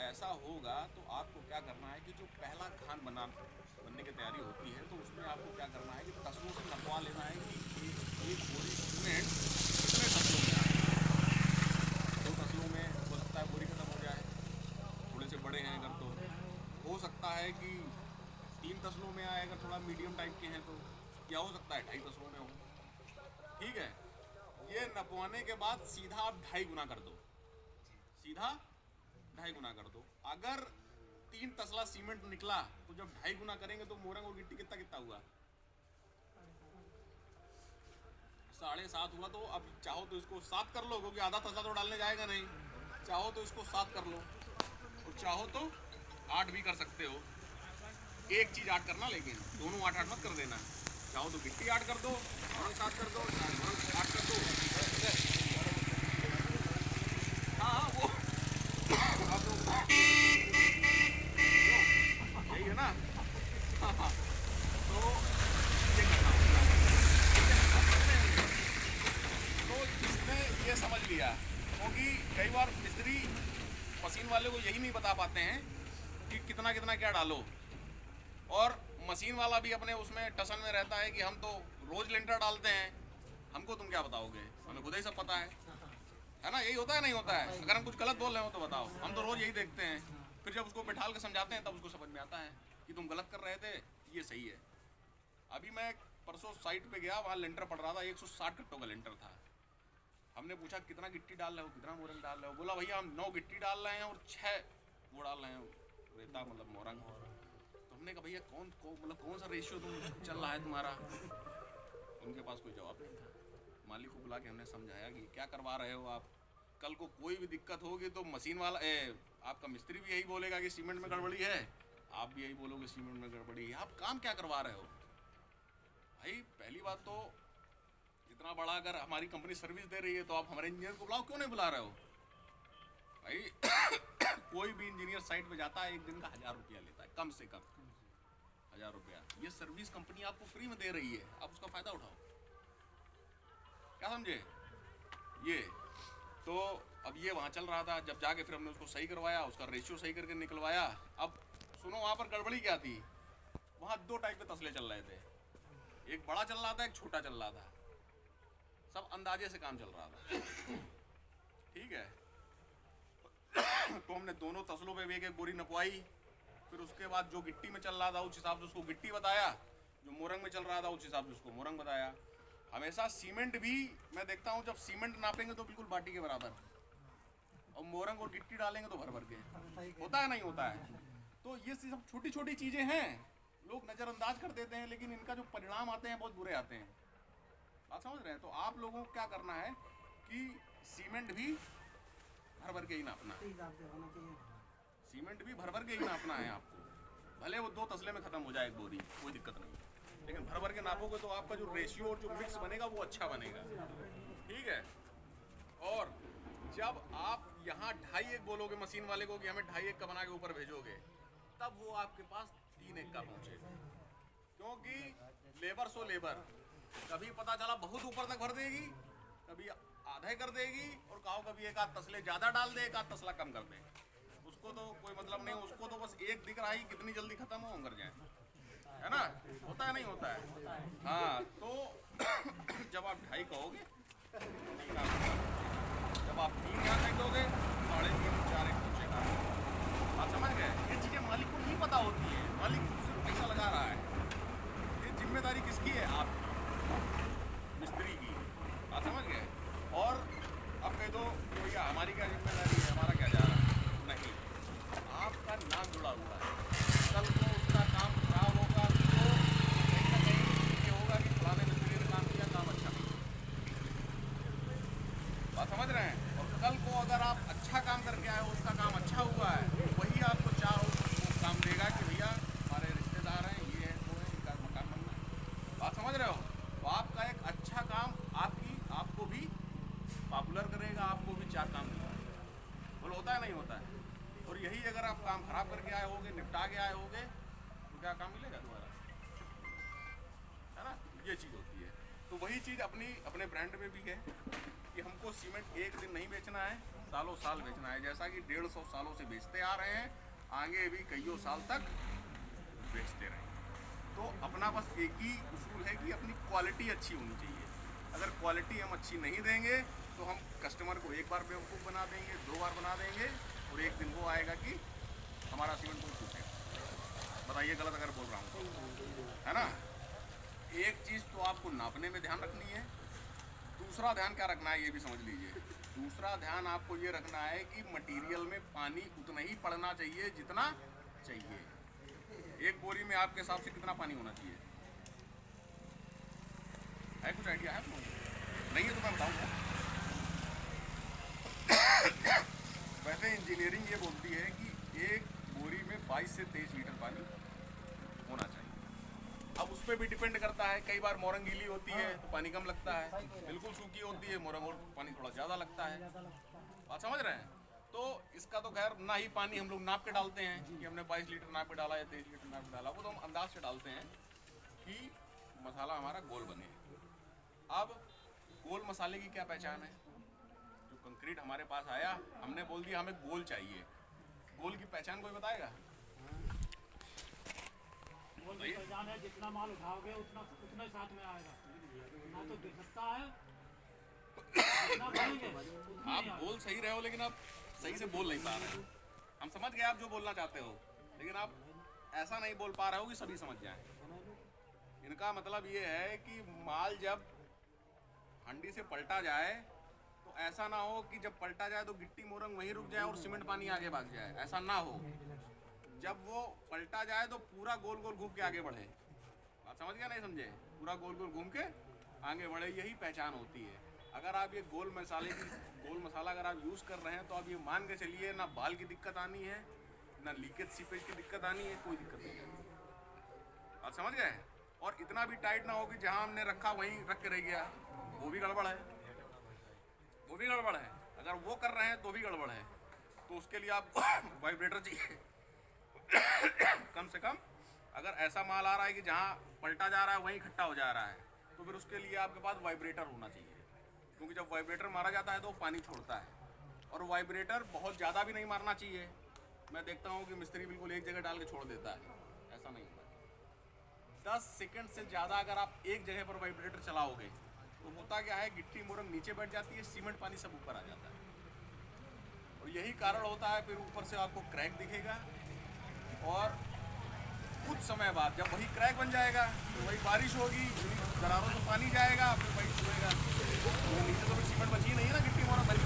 ऐसा होगा तो आपको क्या करना है कि जो पहला खान बनने की तैयारी होती है तो उसमें आपको क्या करना है कि तसलों से नपवा लेना है कि एक बोरी सीमेंट कितने तसलों में आए। दो तसलों में हो सकता है बोरी खत्म हो जाए, थोड़े से बड़े हैं अगर तो हो सकता है कि 3 तसलों में आए, अगर थोड़ा मीडियम टाइप के हैं तो, या हो सकता है 2.5 तसलों में हो। ठीक है, ये नपवाने के बाद सीधा आप 2.5 गुना कर दो, सीधा 2.5 गुना कर दो। अगर 3 तसला सीमेंट निकला तो जब 2.5 गुना करेंगे तो मोरंग और गिट्टी कितना कितना हुआ, 7.5 हुआ। तो अब चाहो तो इसको 7 कर लो, क्योंकि आधा तसला तो डालने जाएगा नहीं। चाहो तो इसको 7 कर लो और चाहो तो 8 भी कर सकते हो। एक चीज 8 करना, लेकिन दोनों 8 मत कर देना। चाहो तो गिट्टी 8 कर दो, मोरंग 7 कर दो, मोरंग 8 कर दो। हाँ हाँ, वो आप लोग यही है ना। हाँ हाँ, तो ये करना होगा। तो इसने ये समझ लिया, क्योंकि कई बार मिस्त्री मशीन वाले को यही नहीं बता पाते हैं कि कितना कितना क्या डालो, और मशीन वाला भी अपने उसमें टसन में रहता है कि हम तो रोज लिंटर डालते हैं, हमको तुम क्या बताओगे, हमें खुद ही सब पता है ना। यही होता है नहीं होता है। अगर हम कुछ गलत बोल रहे हो तो बताओ, हम तो रोज यही देखते हैं। फिर जब उसको बैठाल के समझाते हैं तब उसको समझ में आता है कि तुम गलत कर रहे थे, ये सही है। अभी मैं परसों साइट पे गया, वहाँ लिंटर पड़ रहा था, 160 कट्टों का लिंटर था। हमने पूछा कितना गिट्टी डाल रहे हो, कितना मोरंग डाल रहे हो। बोला भैया हम 9 गिट्टी डाल रहे हैं और 6 वो डाल रहे हैं रेता, मतलब मोरंग। तो हमने कहा भैया मतलब कौन सा रेशियो तुम चल रहा है तुम्हारा। उनके पास कोई जवाब नहीं था। मालिक को बुला के हमने समझाया कि क्या करवा रहे हो आप, कल को कोई भी दिक्कत होगी तो मशीन वाला आपका मिस्त्री भी यही बोलेगा कि सीमेंट में गड़बड़ी है, आप भी यही बोलोगे सीमेंट में गड़बड़ी है। आप काम क्या करवा रहे हो भाई। पहली बात तो इतना बड़ा अगर हमारी कंपनी सर्विस दे रही है तो आप हमारे इंजीनियर को बुलाओ, क्यों नहीं बुला रहे हो भाई। कोई भी इंजीनियर साइट पे जाता है, एक दिन का 1000 रुपया लेता है, कम से कम 1000 रुपया। ये सर्विस कंपनी आपको फ्री में दे रही है, आप उसका फायदा उठाओ। क्या समझे ये। तो अब ये वहाँ चल रहा था, जब जाके फिर हमने उसको सही करवाया, उसका रेशियो सही करके निकलवाया। अब सुनो वहाँ पर गड़बड़ी क्या थी, वहाँ 2 टाइप के तसले चल रहे थे, एक बड़ा चल रहा था, एक छोटा चल रहा था। सब अंदाजे से काम चल रहा था, ठीक है। तो हमने दोनों तसलों पे भी एक एक बोरी नपवाई। फिर उसके बाद जो गिट्टी में चल रहा था उस हिसाब से उसको गिट्टी बताया, जो मोरंग में चल रहा था उस हिसाब से उसको मोरंग बताया। हमेशा सीमेंट भी मैं देखता हूँ, जब सीमेंट नापेंगे तो बिल्कुल बाटी के बराबर, और मोरंग और गिट्टी डालेंगे तो भर भर के। होता है नहीं होता है। तो ये सब छोटी छोटी चीज़ें हैं, लोग नज़रअंदाज कर देते हैं, लेकिन इनका जो परिणाम आते हैं बहुत बुरे आते हैं। बात समझ रहे हैं। तो आप लोगों को क्या करना है कि सीमेंट भी भर भर के ही नापना है, सीमेंट भी भर भर के ही नापना है आपको। भले वो 2 तसले में ख़त्म हो जाए एक बोरी, कोई दिक्कत नहीं, लेकिन भर भर के नापोगे तो आपका जो रेशियो और जो मिक्स बनेगा वो अच्छा बनेगा, ठीक है। और जब आप यहाँ 2.5 बोलोगे मशीन वाले को कि हमें 2.5 का बना के ऊपर भेजोगे, तब वो आपके पास 3 का पहुँचेगा। क्योंकि लेबर सो लेबर, कभी पता चला बहुत ऊपर तक भर देगी, कभी आधे कर देगी, और कहो कभी एक आध तसले ज़्यादा डाल दे, एक आध तसला कम कर दे। उसको तो कोई मतलब नहीं, उसको तो बस एक दिख रहा है कितनी जल्दी खत्म हो, हम कर जाए, है ना। होता है नहीं होता है। हाँ, तो जब आप 2.5 कहोगे, जब आप 3 यहाँ फेंक दोगे, 3.5 4 एक पहुँचेगा। आप समझ गए। ये चीज़ें मालिक को नहीं पता होती है, मालिक सिर्फ पैसा लगा रहा है। ये जिम्मेदारी किसकी है, आपकी, मिस्त्री की। आप समझ गए। और अब कह दो कि भैया हमारी क्या जिम्मेदारी है, हमारा क्या जा रहा है, नहीं, आपका नाम जुड़ा हुआ है। कल को उसका काम खराब होगा तो कहीं ना कहीं ये होगा कि फलाने मिस्त्री ने काम किया, काम अच्छा नहीं। बात समझ रहे हैं। और कल को अगर आप अच्छा काम करके आए हो, उसका काम अच्छा हुआ है, तो वही आपको काम देगा कि भैया हमारे रिश्तेदार हैं, ये है वो है, इनका मकान बनना है। बात समझ रहे हो। तो आपका एक अच्छा काम आपको भी पॉपुलर करेगा, आपको भी 4 काम दिलाएगा। बोलो होता है नहीं होता है। और यही अगर आप काम खराब करके आए होगे, निपटा के आए होगे, तो क्या काम मिलेगा दोबारा, है ना। ये चीज़ होती है। तो वही चीज़ अपने ब्रांड में भी है कि हमको सीमेंट एक दिन नहीं बेचना है, सालों साल बेचना है। जैसा कि 150 सालों से बेचते आ रहे हैं, आगे भी कईयों साल तक बेचते रहें। तो अपना बस एक ही उसूल है कि अपनी क्वालिटी अच्छी होनी चाहिए। अगर क्वालिटी हम अच्छी नहीं देंगे तो हम कस्टमर को एक बार बेवकूफ़ बना देंगे, 2 बार बना देंगे, और एक दिन वो आएगा कि हमारा सीमेंट कोई पूछेगा। बताइए गलत अगर बोल रहा हूँ तो, है ना। एक चीज़ तो आपको नापने में ध्यान रखनी है, दूसरा ध्यान क्या रखना है ये भी समझ लीजिए। दूसरा ध्यान आपको ये रखना है कि मटेरियल में पानी उतना ही पड़ना चाहिए जितना चाहिए। एक बोरी में आपके हिसाब से कितना पानी होना चाहिए, है कुछ आइडिया है आपको? नहीं है तो मैं बताऊंगा। वैसे इंजीनियरिंग ये बोलती है कि एक बोरी में 22 से 23 लीटर पानी होना चाहिए। अब उस पर भी डिपेंड करता है, कई बार मोरंग गीली होती है तो पानी कम लगता है, बिल्कुल सूखी होती है मोरंग और पानी थोड़ा ज़्यादा लगता है। बात समझ रहे हैं? तो इसका तो खैर ना ही पानी हम लोग नाप के डालते हैं कि हमने 22 लीटर नाप के डाला या 23 लीटर नाप के डाला, वो तो हम अंदाज से डालते हैं कि मसाला हमारा गोल बने। अब गोल मसाले की क्या पहचान है? जो कंक्रीट हमारे पास आया, हमने बोल दिया हमें गोल चाहिए, गोल की पहचान कोई बताएगा? गोल की पहचान है जितना माल उठाओगे उतना साथ में आएगा, ना तो गिर सकता है, जितना भरेंगे उतना ही आप बोल सही रहे हो लेकिन आप सही से बोल नहीं पा रहे हो। हम समझ गए आप जो बोलना चाहते हो, लेकिन आप ऐसा नहीं बोल पा रहे हो कि सभी समझ जाएं। इनका मतलब ये है कि माल जब हंडी से पलटा जाए तो ऐसा ना हो कि जब पलटा जाए तो गिट्टी मोरंग वहीं रुक जाए और सीमेंट पानी आगे भाग जाए, ऐसा ना हो। जब वो पलटा जाए तो पूरा गोल गोल घूम के आगे बढ़े। बात समझ गया नहीं समझे? पूरा गोल गोल घूम के आगे बढ़े, यही पहचान होती है। अगर आप ये गोल मसाला अगर आप यूज़ कर रहे हैं तो आप ये मान के चलिए ना बाल की दिक्कत आनी है, ना लीकेज सीपेज की दिक्कत आनी है, कोई दिक्कत नहीं है। आप समझ गए? और इतना भी टाइट ना हो कि जहाँ हमने रखा वहीं रख के रह गया, वो भी गड़बड़ है, वो भी गड़बड़ है। अगर वो कर रहे हैं तो भी गड़बड़ है। तो उसके लिए आपको वाइब्रेटर चाहिए कम से कम। अगर ऐसा माल आ रहा है कि जहाँ पलटा जा रहा है वहीं इकट्ठा हो जा रहा है, तो फिर उसके लिए आपके पास वाइब्रेटर होना चाहिए, क्योंकि जब वाइब्रेटर मारा जाता है तो वो पानी छोड़ता है। और वाइब्रेटर बहुत ज़्यादा भी नहीं मारना चाहिए। मैं देखता हूँ कि मिस्त्री बिल्कुल एक जगह डाल के छोड़ देता है, ऐसा नहीं होता। 10 सेकंड से ज़्यादा अगर आप एक जगह पर वाइब्रेटर चलाओगे तो होता क्या है, गिट्टी मोरंग नीचे बैठ जाती है, सीमेंट पानी सब ऊपर आ जाता है। और यही कारण होता है फिर ऊपर से आपको क्रैक दिखेगा, और कुछ समय बाद जब वही क्रैक बन जाएगा तो वही बारिश होगी, दरारों से पानी जाएगा, फिर वही छुएगा, नीचे तो फिर सीमेंट बची नहीं है ना, गिट्टी मोरंग भरी